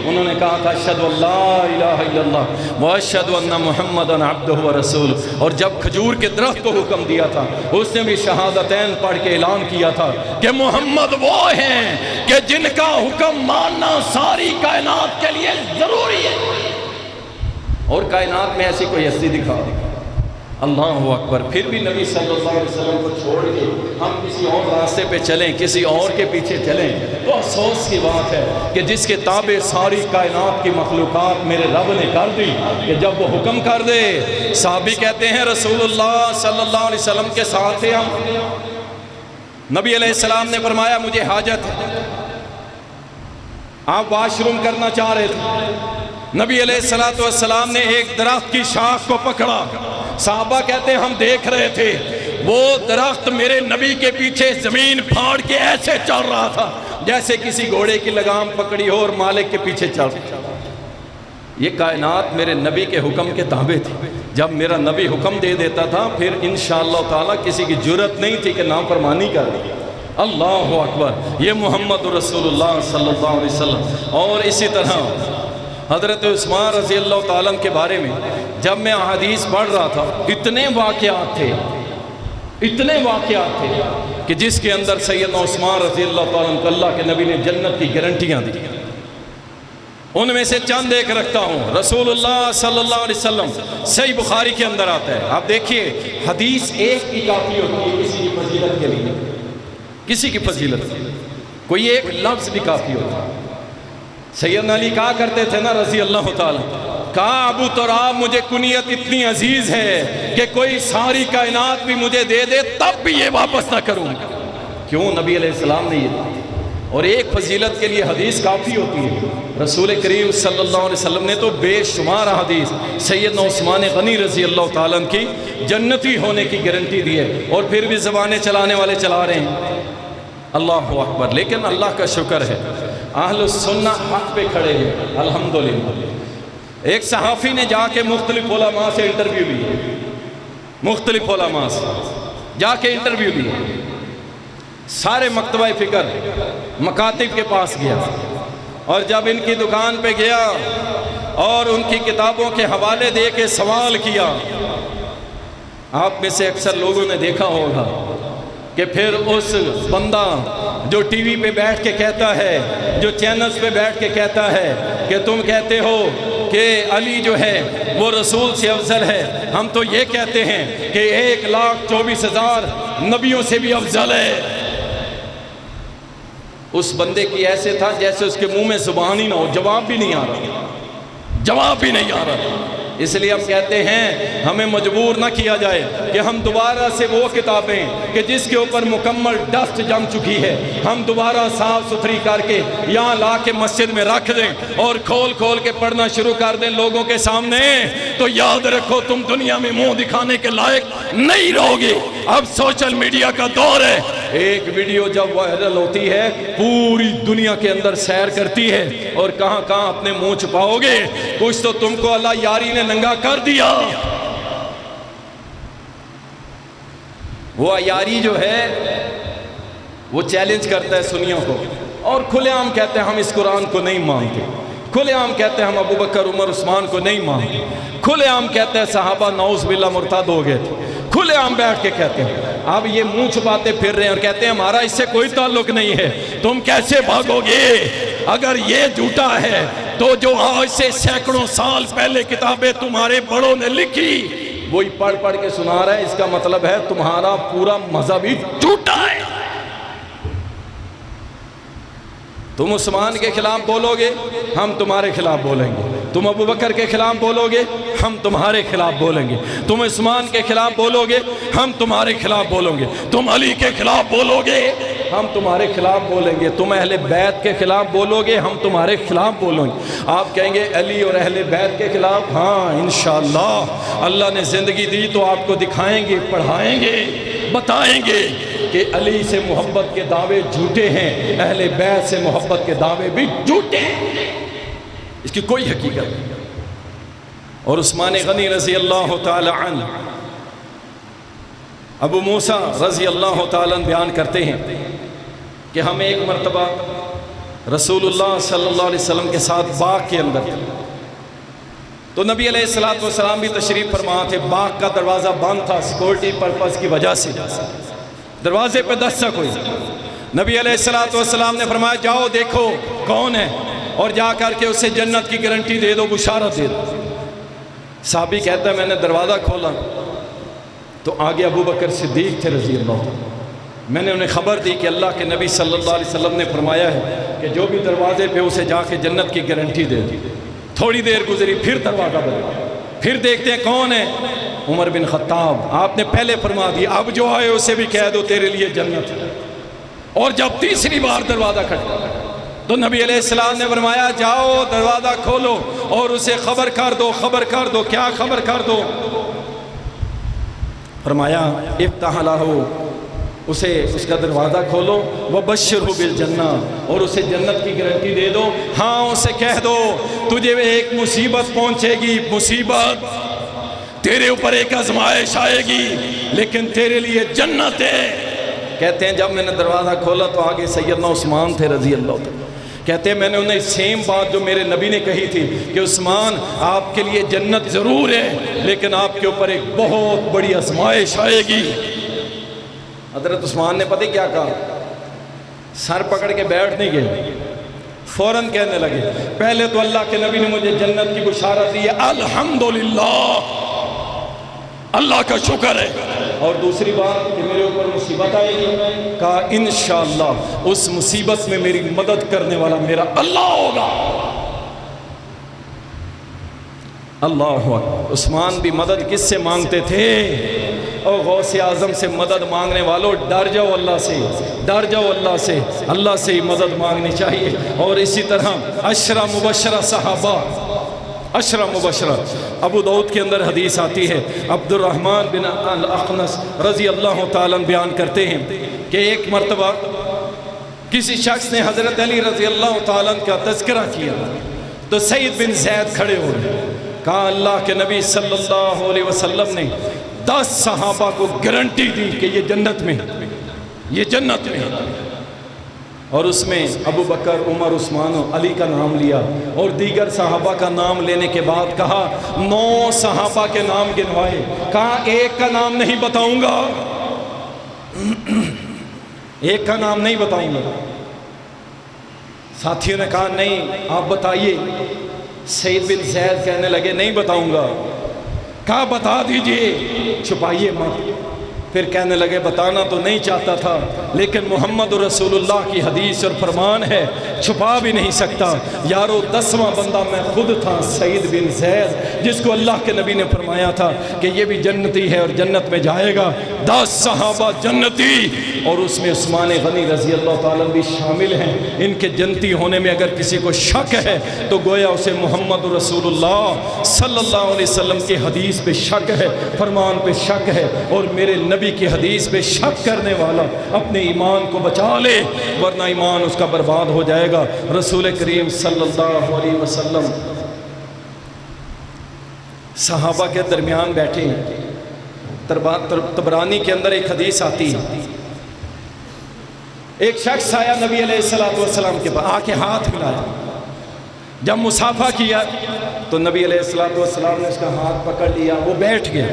انہوں نے کہا تھا اشہد ان لا الہ الا اللہ واشہد ان محمدًا عبدہ ورسولہ. اور جب کھجور کے درخت کو حکم دیا تھا، اس نے بھی شہادتین پڑھ کے اعلان کیا تھا کہ محمد وہ ہیں کہ جن کا حکم ماننا ساری کائنات کے لیے ضروری ہے. اور کائنات میں ایسی کوئی ہستی دکھا. اللہ اکبر. پھر بھی نبی صلی اللہ علیہ وسلم کو چھوڑ کے ہم کسی اور راستے پہ چلیں، کسی اور کے پیچھے چلیں، تو افسوس کی بات ہے کہ جس کے تابع ساری کائنات کی مخلوقات میرے رب نے کر دی، کہ جب وہ حکم کر دے. صحابی کہتے ہیں رسول اللہ صلی اللہ علیہ وسلم کے ساتھ تھے ہم، نبی علیہ السلام نے فرمایا مجھے حاجت ہے، آپ واش روم کرنا چاہ رہے تھے. نبی علیہ السلام نے ایک درخت کی شاخ کو پکڑا. صحابہ کہتے ہیں ہم دیکھ رہے تھے وہ درخت میرے نبی کے پیچھے زمین پھاڑ کے ایسے چل رہا تھا جیسے کسی گھوڑے کی لگام پکڑی ہو اور مالک کے پیچھے چل رہا. یہ کائنات میرے نبی کے حکم کے تابع تھی. جب میرا نبی حکم دے دیتا تھا، پھر انشاءاللہ تعالیٰ کسی کی جرت نہیں تھی کہ نافرمانی کر دی. اللہ اکبر. یہ محمد رسول اللہ صلی اللہ علیہ وسلم. اور اسی طرح حضرت عثمان رضی اللہ تعالیٰ کے بارے میں جب میں احادیث پڑھ رہا تھا، اتنے واقعات تھے کہ جس کے اندر سیدنا عثمان رضی اللہ تعالیٰ کو اللہ کے نبی نے جنت کی گارنٹیاں دی. ان میں سے چند ایک رکھتا ہوں. رسول اللہ صلی اللہ علیہ وسلم، صحیح بخاری کے اندر آتا ہے. آپ دیکھیے حدیث ایک کی کافی ہوتی ہے کسی کی فضیلت کے لیے، کسی کی فضیلت کوئی ایک لفظ بھی کافی ہوتا ہے. سیدنا علی کہا کرتے تھے نا رضی اللہ تعالیٰ، کہا ابو تراب مجھے کنیت اتنی عزیز ہے کہ کوئی ساری کائنات بھی مجھے دے دے تب بھی یہ واپس نہ کروں. کیوں؟ نبی علیہ السلام نے یہ. اور ایک فضیلت کے لیے حدیث کافی ہوتی ہے. رسول کریم صلی اللہ علیہ وسلم نے تو بے شمار حدیث سیدنا عثمان غنی رضی اللہ تعالیٰ کی جنتی ہونے کی گارنٹی دی ہے، اور پھر بھی زبانیں چلانے والے چلا رہے ہیں. اللہ اکبر. لیکن اللہ کا شکر ہے اہل السنہ حق پہ کھڑے ہیں الحمدللہ. ایک صحافی نے جا کے مختلف علماء سے انٹرویو لی، مختلف علماء سے جا کے انٹرویو لی. سارے مکتبہ فکر مکاتب کے پاس گیا، اور جب ان کی دکان پہ گیا اور ان کی کتابوں کے حوالے دے کے سوال کیا، آپ میں سے اکثر لوگوں نے دیکھا ہوگا کہ پھر اس بندہ جو ٹی وی پہ بیٹھ کے کہتا ہے، جو چینلز پہ بیٹھ کے کہتا ہے کہ تم کہتے ہو کہ علی جو ہے وہ رسول سے افضل ہے، ہم تو یہ کہتے ہیں کہ 1,24,000 نبیوں سے بھی افضل ہے. اس بندے کی ایسے تھا جیسے اس کے منہ میں زبان ہی نہ ہو، جواب بھی نہیں آ رہا. اس لیے ہم کہتے ہیں ہمیں مجبور نہ کیا جائے کہ ہم دوبارہ سے وہ کتابیں کہ جس کے اوپر مکمل ڈسٹ جم چکی ہے ہم دوبارہ صاف ستھری کر کے یہاں لا کے مسجد میں رکھ دیں اور کھول کھول کے پڑھنا شروع کر دیں لوگوں کے سامنے. تو یاد رکھو تم دنیا میں منہ دکھانے کے لائق نہیں رہو گے. اب سوشل میڈیا کا دور ہے، ایک ویڈیو جب وائرل ہوتی ہے پوری دنیا کے اندر سیر کرتی ہے، اور کہاں کہاں اپنے منہ چھپاؤ گے؟ کچھ تو تم کو اللہ یاری نے ننگا کر دیا۔ وہ یاری جو ہے وہ چیلنج کرتا ہے سنیوں کو، اور کھلے عام کہتے ہیں ہم اس قرآن کو نہیں مانتے، کھلے عام کہتے ہیں ہم ابو بکر عمر عثمان کو نہیں مانتے، کھلے عام کہتے ہیں صحابہ نعوذ باللہ مرتد ہو گئے تھے، کھلے عام بیٹھ کے کہتے ہیں۔ اب یہ منہ چھپاتے پھر رہے ہیں اور کہتے ہیں ہمارا اس سے کوئی تعلق نہیں ہے۔ تم کیسے بھاگو گے؟ اگر یہ جھوٹا ہے تو جو آج سے سینکڑوں سال پہلے کتابیں تمہارے بڑوں نے لکھی وہی پڑھ پڑھ کے سنا رہا ہے، اس کا مطلب ہے تمہارا پورا مذہب ہی جھوٹا ہے۔ تم عثمان کے خلاف بولو گے ہم تمہارے خلاف بولیں گے، تم ابو بکر کے خلاف بولو گے ہم تمہارے خلاف بولیں گے، تم عثمان کے خلاف بولو گے ہم تمہارے خلاف بولیں گے، تم علی کے خلاف بولو گے ہم تمہارے خلاف بولیں گے، تم اہل بیت کے خلاف بولو گے ہم تمہارے خلاف بولیں گے۔ آپ کہیں گے علی اور اہل بیت کے خلاف؟ ہاں انشاءاللہ اللہ نے زندگی دی تو آپ کو دکھائیں گے، پڑھائیں گے، بتائیں گے کہ علی سے محبت کے دعوے جھوٹے ہیں، اہل بیت سے محبت کے دعوے بھی جھوٹے ہیں، اس کی کوئی حقیقت نہیں۔ اور عثمان غنی رضی اللہ تعالی عنہ، ابو موسیٰ رضی اللہ تعالی عنہ بیان کرتے ہیں کہ ہم ایک مرتبہ رسول اللہ صلی اللہ علیہ وسلم کے ساتھ باغ کے اندر تھے، تو نبی علیہ السلام بھی تشریف فرما تھے، باغ کا دروازہ بند تھا سیکورٹی پرپس کی وجہ سے، دروازے پہ دستک ہوئی، نبی علیہ السلام نے فرمایا جاؤ دیکھو کون ہے اور جا کر کے اسے جنت کی گارنٹی دے دو، بشارت دے دو۔ صحابی کہتا ہے میں نے دروازہ کھولا تو آگے ابو بکر صدیق تھے رضی اللہ عنہ، میں نے انہیں خبر دی کہ اللہ کے نبی صلی اللہ علیہ وسلم نے فرمایا ہے کہ جو بھی دروازے پہ اسے جا کے جنت کی گارنٹی دے دی۔ تھوڑی دیر گزری پھر دروازہ بدلا، پھر دیکھتے ہیں کون ہے، عمر بن خطاب۔ آپ نے پہلے فرما دیا اب جو آئے اسے بھی کہہ دو تیرے لیے جنت ہے۔ اور جب تیسری بار دروازہ کھٹکا تو نبی علیہ السلام نے فرمایا جاؤ دروازہ کھولو اور اسے خبر کر دو، خبر کر دو۔ کیا خبر کر دو؟ فرمایا افتح لہو، اسے اس کا دروازہ کھولو، وبشرہ بالجنہ، اور اسے جنت کی گارنٹی دے دو۔ ہاں اسے کہہ دو تجھے ایک مصیبت پہنچے گی، مصیبت تیرے اوپر ایک آزمائش آئے گی لیکن تیرے لیے جنت ہے۔ کہتے ہیں جب میں نے دروازہ کھولا تو آگے سیدنا عثمان تھے رضی اللہ عنہ، کہتے ہیں میں نے انہیں سیم بات جو میرے نبی نے کہی تھی کہ عثمان آپ کے لیے جنت ضرور ہے لیکن آپ کے اوپر ایک بہت بڑی آزمائش آئے گی۔ حضرت عثمان نے پتہ کیا کہا؟ سر پکڑ کے بیٹھ نہیں گئے، فوراً کہنے لگے پہلے تو اللہ کے نبی نے مجھے جنت کی بشارت دی ہے، الحمدللہ، اللہ کا شکر ہے، اور دوسری بات کہ میرے اوپر مصیبت آئے گی، کہا انشاءاللہ اس مصیبت میں میری مدد کرنے والا میرا اللہ ہوگا۔ اللہ اکبر۔ عثمان بھی مدد کس سے مانگتے تھے؟ اور غوث اعظم سے مدد مانگنے والوں ڈر جاؤ اللہ سے، ڈر جاؤ اللہ سے، اللہ سے ہی مدد مانگنی چاہیے۔ اور اسی طرح عشرہ مبشرہ صحابہ، عشرہ مبشرہ، ابو داؤد کے اندر حدیث آتی ہے، عبد الرحمن بن الاخنس رضی اللہ تعالیٰ بیان کرتے ہیں کہ ایک مرتبہ کسی شخص نے حضرت علی رضی اللہ تعالیٰ کا تذکرہ کیا تو سعید بن زید کھڑے ہوئے، کہا اللہ کے نبی صلی اللہ علیہ وسلم نے 10 صحابہ کو گارنٹی دی کہ یہ جنت میں، یہ جنت میں، اور اس میں ابو بکر، عمر، عثمان و علی کا نام لیا، اور دیگر صحابہ کا نام لینے کے بعد کہا 9 صحابہ کے نام گنوائے، کہا ایک کا نام نہیں بتاؤں گا، ایک کا نام نہیں بتاؤں گا۔ ساتھیوں نے کہا نہیں آپ بتائیے، سعید بن زید کہنے لگے نہیں بتاؤں گا، کہا بتا دیجئے، چھپائیے مت۔ پھر کہنے لگے بتانا تو نہیں چاہتا تھا لیکن محمد رسول اللہ کی حدیث اور فرمان ہے، چھپا بھی نہیں سکتا۔ یارو 10واں بندہ میں خود تھا، سعید بن زید، جس کو اللہ کے نبی نے فرمایا تھا کہ یہ بھی جنتی ہے اور جنت میں جائے گا۔ 10 صحابہ جنتی، اور اس میں عثمان غنی رضی اللہ تعالیٰ بھی شامل ہیں۔ ان کے جنتی ہونے میں اگر کسی کو شک ہے تو گویا اسے محمد رسول اللہ صلی اللہ علیہ وسلم کی حدیث پہ شک ہے، فرمان پہ شک ہے، اور میرے نبی نبی کی حدیث پہ شک کرنے والا اپنے ایمان کو بچا لے، ورنہ ایمان اس کا برباد ہو جائے گا۔ رسول کریم صلی اللہ علیہ وسلم صحابہ کے درمیان بیٹھے ہیں۔ طبرانی کے اندر ایک حدیث آتی ہے، ایک شخص آیا نبی علیہ السلام کے پاس، آ کے ہاتھ ملایا، جب مصافحہ کیا تو نبی علیہ السلام نے اس کا ہاتھ پکڑ لیا، وہ بیٹھ گیا۔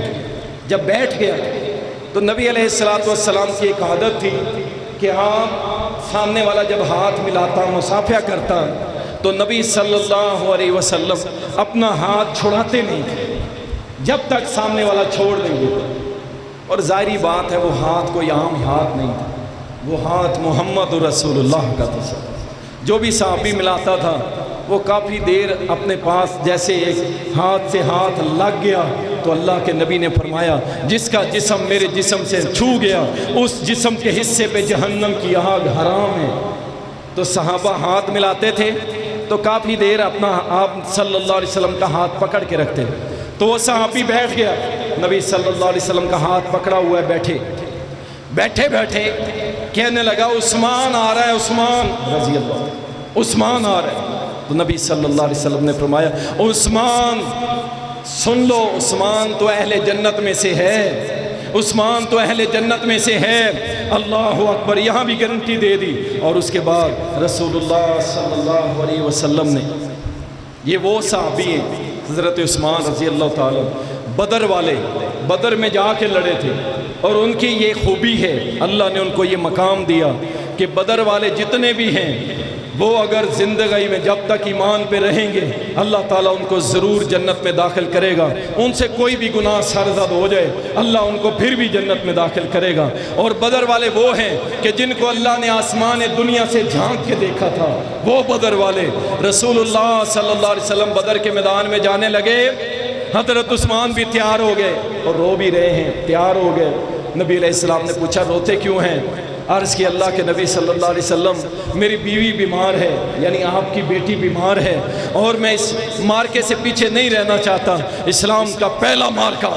جب بیٹھ گیا تو نبی علیہ السلام کی ایک عادت تھی کہ آپ سامنے والا جب ہاتھ ملاتا، مصافحہ کرتا، تو نبی صلی اللہ علیہ وسلم اپنا ہاتھ چھڑاتے نہیں تھے جب تک سامنے والا چھوڑ نہیں دیتا۔ اور ظاہری بات ہے وہ ہاتھ کوئی عام ہاتھ نہیں تھا، وہ ہاتھ محمد رسول اللہ کا تھا۔ جو بھی صحابی ملاتا تھا وہ کافی دیر اپنے پاس، جیسے ایک ہاتھ سے ہاتھ لگ گیا تو اللہ کے نبی نے فرمایا جس کا جسم میرے جسم سے چھو گیا اس جسم کے حصے پہ جہنم کی آگ حرام ہے۔ تو صحابہ ہاتھ ملاتے تھے تو کافی دیر اپنا آپ صلی اللہ علیہ وسلم کا ہاتھ پکڑ کے رکھتے، تو وہ صحابی بیٹھ گیا، نبی صلی اللہ علیہ وسلم کا ہاتھ پکڑا ہوا ہے، بیٹھے بیٹھے کہنے لگا عثمان آ رہا ہے، عثمان رضی اللہ، عثمان آ رہا ہے۔ تو نبی صلی اللہ علیہ وسلم نے فرمایا عثمان سن لو، عثمان تو اہل جنت میں سے ہے، عثمان تو اہل جنت میں سے ہے، اللہ اکبر، یہاں بھی گارنٹی دے دی۔ اور اس کے بعد رسول اللہ صلی اللہ علیہ وسلم نے، یہ وہ صحابی ہیں حضرت عثمان رضی اللہ تعالیٰ، بدر والے، بدر میں جا کے لڑے تھے، اور ان کی یہ خوبی ہے، اللہ نے ان کو یہ مقام دیا کہ بدر والے جتنے بھی ہیں وہ اگر زندگی میں جب تک ایمان پہ رہیں گے اللہ تعالیٰ ان کو ضرور جنت میں داخل کرے گا، ان سے کوئی بھی گناہ سرزد ہو جائے اللہ ان کو پھر بھی جنت میں داخل کرے گا۔ اور بدر والے وہ ہیں کہ جن کو اللہ نے آسمان دنیا سے جھانک کے دیکھا تھا، وہ بدر والے۔ رسول اللہ صلی اللہ علیہ وسلم بدر کے میدان میں جانے لگے، حضرت عثمان بھی تیار ہو گئے اور رو بھی رہے ہیں، تیار ہو گئے۔ نبی علیہ السلام نے پوچھا روتے کیوں ہیں؟ عرض کی اللہ کے نبی صلی اللہ علیہ وسلم میری بیوی بیمار ہے، یعنی آپ کی بیٹی بیمار ہے، اور میں اس مارکے سے پیچھے نہیں رہنا چاہتا، اسلام کا پہلا مارکہ۔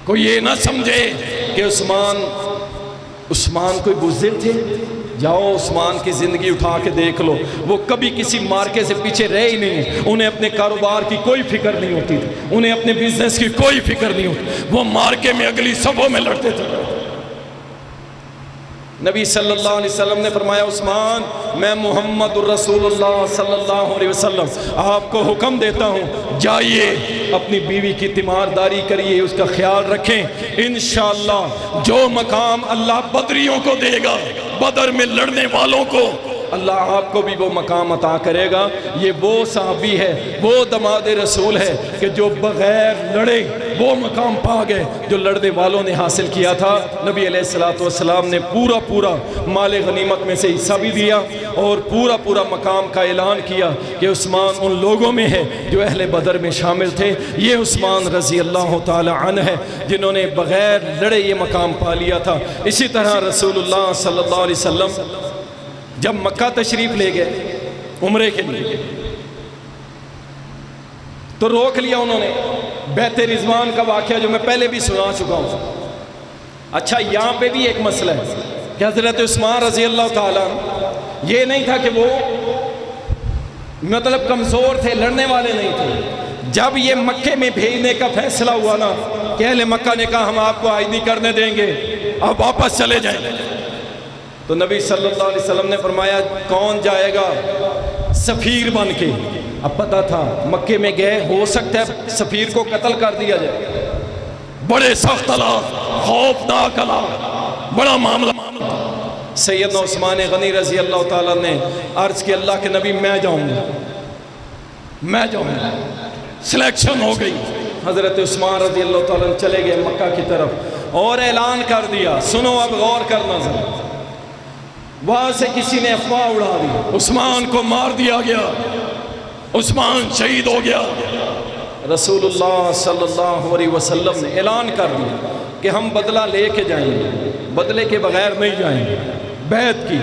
کوئی یہ نہ سمجھے کہ عثمان کوئی بزدل تھے، جاؤ عثمان کی زندگی اٹھا کے دیکھ لو، وہ کبھی کسی مارکے سے پیچھے رہے ہی نہیں، انہیں اپنے کاروبار کی کوئی فکر نہیں ہوتی تھی، انہیں اپنے بزنس کی کوئی فکر نہیں ہوتی، وہ مارکے میں اگلی صفوں میں لڑتے تھے۔ نبی صلی اللہ علیہ وسلم نے فرمایا عثمان میں محمد الرسول اللہ صلی اللہ علیہ وسلم آپ کو حکم دیتا ہوں، جائیے اپنی بیوی کی تیمارداری کریے، اس کا خیال رکھیں، انشاءاللہ جو مقام اللہ بدریوں کو دے گا، بدر میں لڑنے والوں کو، اللہ آپ کو بھی وہ مقام عطا کرے گا۔ یہ وہ صحابی ہے، وہ دماد رسول ہے کہ جو بغیر لڑے وہ مقام پا گئے جو لڑنے والوں نے حاصل کیا تھا۔ نبی علیہ السلام نے پورا مال غنیمت میں سے حصہ بھی دیا اور پورا مقام کا اعلان کیا کہ عثمان ان لوگوں میں ہے جو اہل بدر میں شامل تھے۔ یہ عثمان رضی اللہ تعالی عنہ ہے جنہوں نے بغیر لڑے یہ مقام پا لیا تھا۔ اسی طرح رسول اللہ صلی اللہ علیہ وسلم جب مکہ تشریف لے گئے عمرے کے لیے تو روک لیا انہوں نے، بیت رضوان کا واقعہ جو میں پہلے بھی سنا چکا ہوں۔ اچھا یہاں پہ بھی ایک مسئلہ ہے کہ حضرت عثمان رضی اللہ تعالیٰ یہ نہیں تھا کہ وہ مطلب کمزور تھے، لڑنے والے نہیں تھے۔ جب یہ مکے میں بھیجنے کا فیصلہ ہوا نا کہ اہل مکہ نے کہا ہم آپ کو عائد نہیں کرنے دیں گے، آپ واپس چلے جائیں، تو نبی صلی اللہ علیہ وسلم نے فرمایا کون جائے گا؟ سفیر بن کے۔ اب پتہ تھا مکے میں گئے، ہو سکتا ہے سفیر کو قتل کر دیا جائے، بڑے سخت حالات، خوفناک حالات، بڑا معاملہ۔ سیدنا عثمان غنی رضی اللہ تعالیٰ نے عرض کی اللہ کے نبی میں جاؤں گا، سلیکشن ہو گئی۔ حضرت عثمان رضی اللہ تعالیٰ چلے گئے مکہ کی طرف اور اعلان کر دیا، سنو اب غور کرنا ذرا۔ وہاں سے کسی نے افواہ اڑا دی، عثمان کو مار دیا گیا، عثمان شہید ہو گیا۔ رسول اللہ صلی اللہ علیہ وسلم نے اعلان کر دیا کہ ہم بدلہ لے کے جائیں گے، بدلے کے بغیر نہیں جائیں گے۔ بیعت کی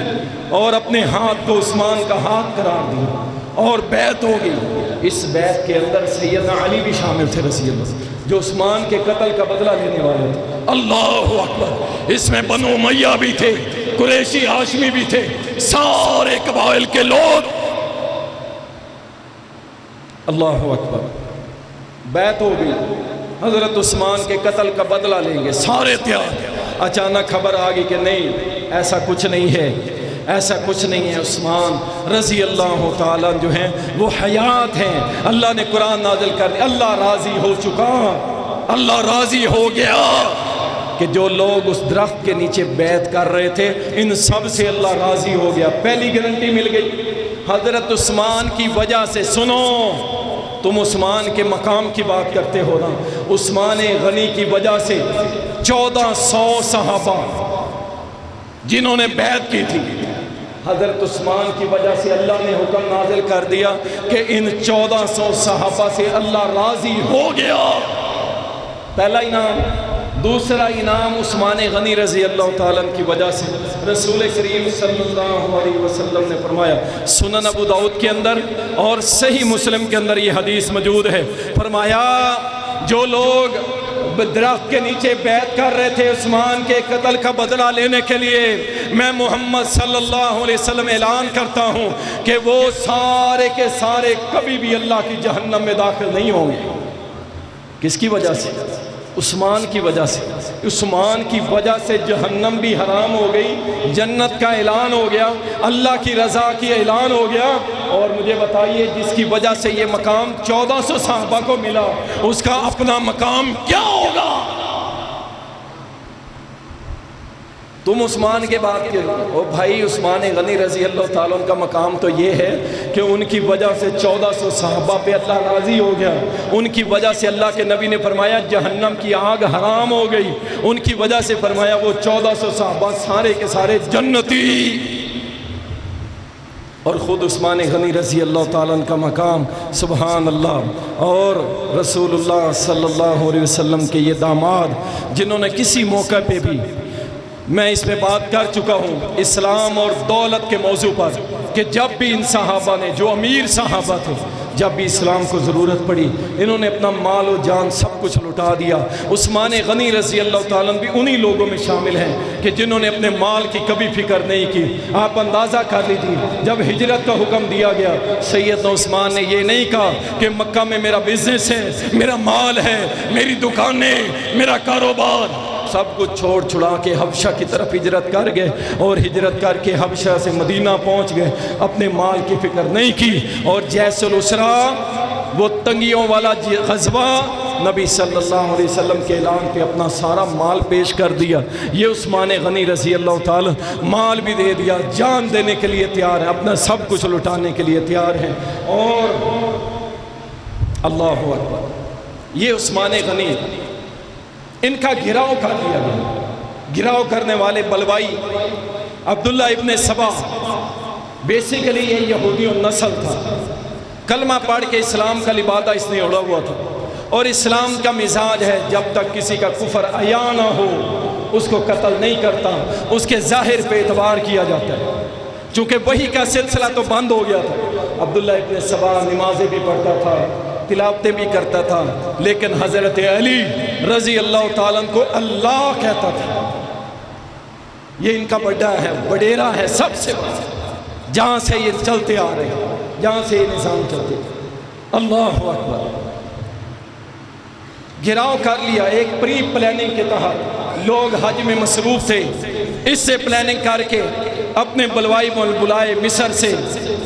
اور اپنے ہاتھ کو عثمان کا ہاتھ قرار دیا اور بیعت ہو گئی۔ اس بیعت کے اندر سیدنا علی بھی شامل تھے رضی اللہ، جو عثمان کے قتل کا بدلہ لینے والے تھے۔ اللہ اکبر، اس میں بنو امیہ بھی تھے، قریشی ہاشمی بھی تھے، سارے قبائل کے لوگ، اللہ اکبر، بیعت ہو گئی، حضرت عثمان کے قتل کا بدلہ لیں گے، سارے تیار۔ اچانک خبر آ گئی کہ نہیں، ایسا کچھ نہیں ہے، ایسا کچھ نہیں ہے، عثمان رضی اللہ تعالیٰ جو ہیں وہ حیات ہیں۔ اللہ نے قرآن نازل کر دیا، اللہ راضی ہو چکا، اللہ راضی ہو گیا کہ جو لوگ اس درخت کے نیچے بیعت کر رہے تھے ان سب سے اللہ راضی ہو گیا۔ پہلی گارنٹی مل گئی حضرت عثمان کی وجہ سے۔ سنو، تم عثمان کے مقام کی بات کرتے ہو نا، عثمان غنی کی وجہ سے 1400 صحابہ جنہوں نے بیعت کی تھی، حضرت عثمان کی وجہ سے اللہ نے حکم نازل کر دیا کہ ان 1400 صحابہ سے اللہ راضی ہو گیا۔ پہلا انعام۔ دوسرا انعام عثمان غنی رضی اللہ تعالیٰ کی وجہ سے رسول کریم صلی اللہ علیہ وسلم نے فرمایا، سنن ابو داؤد کے اندر اور صحیح مسلم کے اندر یہ حدیث موجود ہے، فرمایا جو لوگ درخت کے نیچے بیعت کر رہے تھے عثمان کے قتل کا بدلہ لینے کے لیے، میں محمد صلی اللہ علیہ وسلم اعلان کرتا ہوں کہ وہ سارے کے سارے کبھی بھی اللہ کی جہنم میں داخل نہیں ہوں گے۔ کس کی وجہ سے؟ عثمان کی وجہ سے۔ عثمان کی وجہ سے جہنم بھی حرام ہو گئی، جنت کا اعلان ہو گیا، اللہ کی رضا کی اعلان ہو گیا۔ اور مجھے بتائیے جس کی وجہ سے یہ مقام 1400 صحابہ کو ملا، اس کا اپنا مقام کیا ہوگا؟ تم عثمان کے بات کے او بھائی، عثمان غنی رضی اللہ تعالیٰ کا مقام تو یہ ہے کہ ان کی وجہ سے 1400 صحابہ پہ اللہ راضی ہو گیا، ان کی وجہ سے اللہ کے نبی نے فرمایا جہنم کی آگ حرام ہو گئی، ان کی وجہ سے فرمایا وہ 1400 صحابہ سارے کے سارے جنتی۔ اور خود عثمان غنی رضی اللہ تعالیٰ کا مقام، سبحان اللہ، اور رسول اللہ صلی اللہ علیہ وسلم کے یہ داماد جنہوں نے کسی موقع پہ بھی، میں اس پہ بات کر چکا ہوں اسلام اور دولت کے موضوع پر، کہ جب بھی ان صحابہ نے، جو امیر صحابہ تھے، جب بھی اسلام کو ضرورت پڑی انہوں نے اپنا مال و جان سب کچھ لٹا دیا۔ عثمان غنی رضی اللہ تعالیٰ بھی انہی لوگوں میں شامل ہیں کہ جنہوں نے اپنے مال کی کبھی فکر نہیں کی۔ آپ اندازہ کر لیجیے، جب ہجرت کا حکم دیا گیا سیدنا عثمان نے یہ نہیں کہا کہ مکہ میں میرا بزنس ہے، میرا مال ہے، میری دکانیں، میرا کاروبار، سب کچھ چھوڑ چھڑا کے حبشہ کی طرف ہجرت کر گئے، اور ہجرت کر کے حبشہ سے مدینہ پہنچ گئے، اپنے مال کی فکر نہیں کی۔ اور جیس الاسرہ، وہ تنگیوں والا غزوہ، نبی صلی اللہ علیہ وسلم کے اعلان پہ اپنا سارا مال پیش کر دیا۔ یہ عثمان غنی رضی اللہ تعالی مال بھی دے دیا، جان دینے کے لیے تیار ہے، اپنا سب کچھ لٹانے کے لیے تیار ہے۔ اور اللہ اکبر، یہ عثمان غنی، ان کا گھراؤ کر دیا گیا۔ گھراؤ کرنے والے بلوائی عبداللہ ابن سبا، بیسیکلی یہ یہودیوں نسل تھا، کلمہ پڑھ کے اسلام کا لبادہ اس نے اڑا ہوا تھا، اور اسلام کا مزاج ہے جب تک کسی کا کفر عیاں نہ ہو اس کو قتل نہیں کرتا، اس کے ظاہر پہ اعتبار کیا جاتا ہے۔ چونکہ وحی کا سلسلہ تو بند ہو گیا تھا، عبداللہ ابن سبا نمازیں بھی پڑھتا تھا، تلاوتیں بھی کرتا تھا، لیکن حضرت علی رضی اللہ تعالیٰ کو اللہ کہتا تھا۔ یہ ان کا بڑا ہے، وڈیرا ہے، سب سے بڑا، جہاں سے یہ چلتے آ رہے ہیں، جہاں سے یہ نظام چلتے تھے۔ اللہ اکبر، گھراؤ کر لیا۔ ایک پری پلاننگ کے تحت لوگ حج میں مصروف تھے، اس سے پلاننگ کر کے اپنے بلوائی بلائے مصر سے،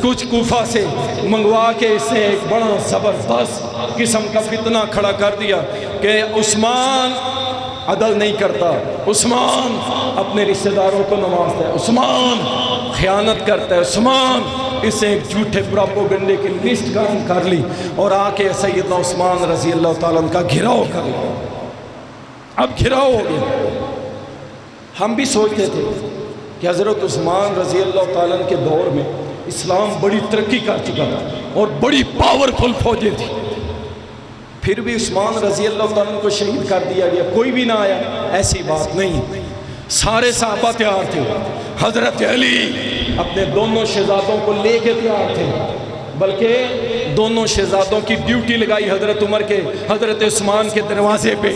کچھ کوفہ سے منگوا کے اس سے ایک بڑا زبردست قسم کا فتنہ کھڑا کر دیا کہ عثمان عدل نہیں کرتا، عثمان اپنے رشتہ داروں کو نوازتا ہے، عثمان خیانت کرتا ہے، عثمان، اس سے ایک جھوٹے پراپوگنڈے کی لسٹ قائم کر لی، اور آ کے سیدنا عثمان رضی اللہ تعالیٰ کا گھراؤ کر لیا۔ اب گھراؤ ہو گیا۔ ہم بھی سوچتے تھے کہ حضرت عثمان رضی اللہ تعالیٰ کے دور میں اسلام بڑی ترقی کر چکا تھا اور بڑی پاورفل فوجیں تھی، پھر بھی عثمان رضی اللہ تعالیٰ کو شہید کر دیا گیا، کوئی بھی نہ آیا۔ ایسی بات نہیں، سارے صحابہ تیار تھے، حضرت علی اپنے دونوں شہزادوں کو لے کے تیار تھے، بلکہ دونوں شہزادوں کی ڈیوٹی لگائی حضرت عمر کے، حضرت عثمان کے دروازے پہ۔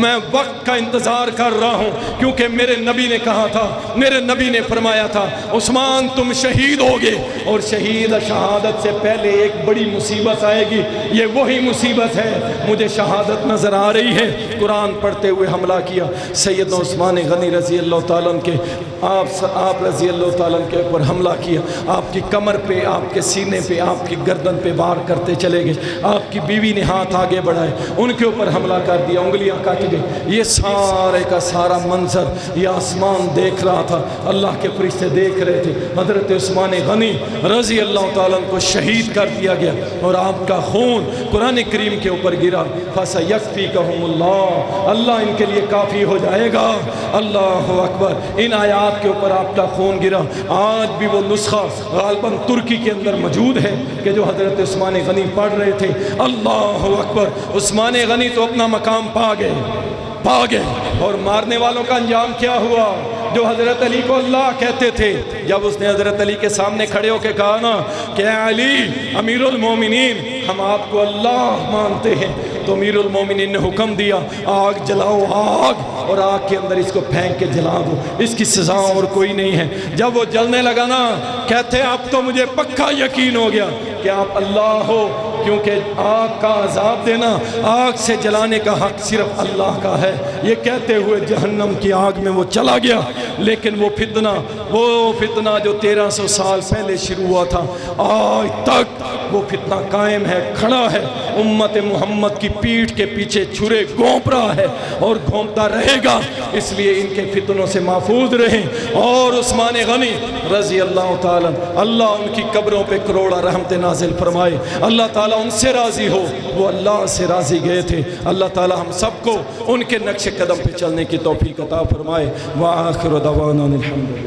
میں وقت کا انتظار کر رہا ہوں، کیونکہ میرے نبی نے کہا تھا، میرے نبی نے فرمایا تھا عثمان تم شہید ہوگے، اور شہادت سے پہلے ایک بڑی مصیبت آئے گی، یہ وہی مصیبت ہے، مجھے شہادت نظر آ رہی ہے۔ قرآن پڑھتے ہوئے حملہ کیا سیدنا عثمان غنی رضی اللہ تعالیٰ عنہ کے، آپ رضی اللہ تعالیٰ عنہ کے اوپر حملہ کیا، آپ کی کمر پہ، آپ کے سینے پہ، آپ کی گردن پہ وار کرتے چلے گئے، آپ کی بیوی نے ہاتھ آگے بڑھائے، ان کے اوپر حملہ کر دیا، انگلیاں کاٹ گئی۔ یہ سارے کا سارا منظر یہ آسمان دیکھ رہا تھا، اللہ کے فرشتے دیکھ رہے تھے۔ حضرت عثمان غنی رضی اللہ تعالیٰ عنہ کو شہید کر دیا گیا، اور آپ کا خون قرآن کریم کے اوپر گرا، فَسَيَكْفِيكَهُمُ اللَّهُ، اللہ ان کے لیے کافی ہو جائے گا۔ اللہ اکبر، ان آیات کے اوپر آپ کا خون گرا۔ آج بھی وہ نسخہ غالباً ترکی کے اندر موجود ہے کہ جو حضرت عثمان غنی پڑھ رہے تھے۔ اللہ اکبر، عثمان غنی تو اپنا مقام پا گئے، اور مارنے والوں کا انجام کیا ہوا؟ جو حضرت علی کو اللہ کہتے تھے، جب اس نے حضرت علی کے سامنے کھڑے ہو کے کہا نا کہ اے علی امیر المومنین، ہم آپ کو اللہ مانتے ہیں، تو امیر المومنین نے حکم دیا آگ جلاؤ، آگ، اور آگ کے اندر اس کو پھینک کے جلا دو، اس کی سزا اور کوئی نہیں ہے۔ جب وہ جلنے لگا نا، کہتے اب تو مجھے پکا یقین ہو گیا کہ آپ اللہ ہو، کیونکہ آگ کا عذاب دینا، آگ سے جلانے کا حق صرف اللہ کا ہے۔ یہ کہتے ہوئے جہنم کی آگ میں وہ چلا گیا، لیکن وہ فتنہ جو 1300 سال پہلے شروع ہوا تھا، آج تک وہ فتنہ قائم ہے، کھڑا ہے، امت محمد کی پیٹھ کے پیچھے چھرے گھونپ رہا ہے اور گھونپتا رہے گا۔ اس لیے ان کے فتنوں سے محفوظ رہیں، اور عثمان غنی رضی اللہ تعالیٰ، اللہ ان کی قبروں پہ کروڑا رحمت نازل فرمائے، اللہ تعالیٰ ان سے راضی ہو، وہ اللہ سے راضی گئے تھے۔ اللہ تعالیٰ ہم سب کو ان کے نقش قدم پہ چلنے کی توفیق عطا فرمائے۔ وآخر دعوانا الحمدللہ۔